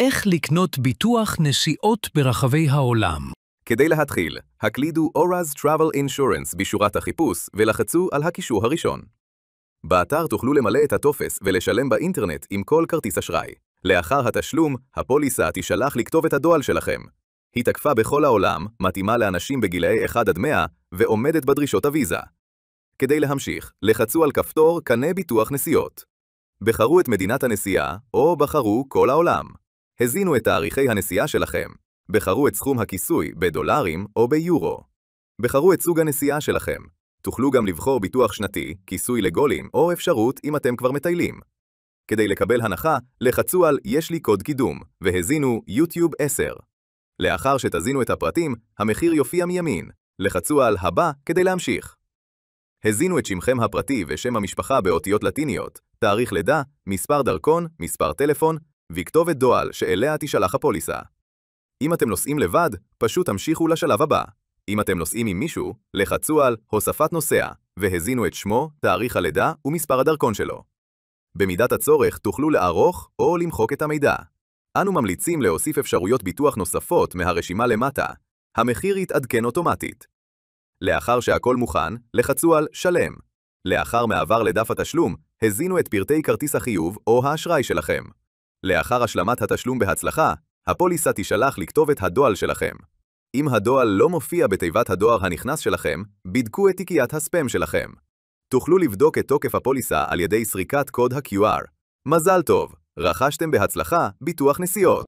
איך לקנות ביטוח נסיעות ברחבי העולם. כדי להתחיל, הקלידו Oraz Travel Insurance בשורת החיפוש ולחצו על הקישור הראשון. באתר תוכלו למלא את הטופס ולשלם באינטרנט עם כל כרטיס אשראי. לאחר התשלום, הפוליסה תישלח לכתובת הדואל שלכם. היא תקפה בכל העולם, מתאימה לאנשים בגילאי 1 עד 100 ועומדת בדרישות הוויזה. כדי להמשיך, לחצו על כפתור קנה ביטוח נסיעות. בחרו את מדינת הנסיעה או בחרו כל העולם. הזינו את תאריכי הנסיעה שלכם. בחרו את סכום הכיסוי בדולרים או ביורו. בחרו את סוג הנסיעה שלכם. תוכלו גם לבחור ביטוח שנתי, כיסוי לגולים או אפשרות אם אתם כבר מטיילים. כדי לקבל הנחה, לחצו על יש לי קוד קידום והזינו יוטיוב 10. לאחר שתזינו את הפרטים, המחיר יופיע מימין. לחצו על הבא כדי להמשיך. הזינו את שמכם הפרטי ושם המשפחה באותיות לטיניות, תאריך לידה, מספר דרכון, מספר טלפון וכתובת דואל שאליה תישלח הפוליסה. אם אתם נוסעים לבד, פשוט תמשיכו לשלב הבא. אם אתם נוסעים עם מישהו, לחצו על הוספת נוסע והזינו את שמו, תאריך הלידה ומספר הדרכון שלו. במידת הצורך תוכלו לערוך או למחוק את המידע. אנו ממליצים להוסיף אפשרויות ביטוח נוספות מהרשימה למטה. המחיר יתעדכן אוטומטית. לאחר שהכל מוכן, לחצו על שלם. לאחר מעבר לדף התשלום, הזינו את פרטי כרטיס החיוב או האשראי שלכם. לאחר השלמת התשלום בהצלחה, הפוליסה תישלח לכתובת הדואל שלכם. אם הדואל לא מופיע בתיבת הדואר הנכנס שלכם, בדקו את תיקיית הספאם שלכם. תוכלו לבדוק את תוקף הפוליסה על ידי סריקת קוד ה-QR. מזל טוב, רכשתם בהצלחה ביטוח נסיעות.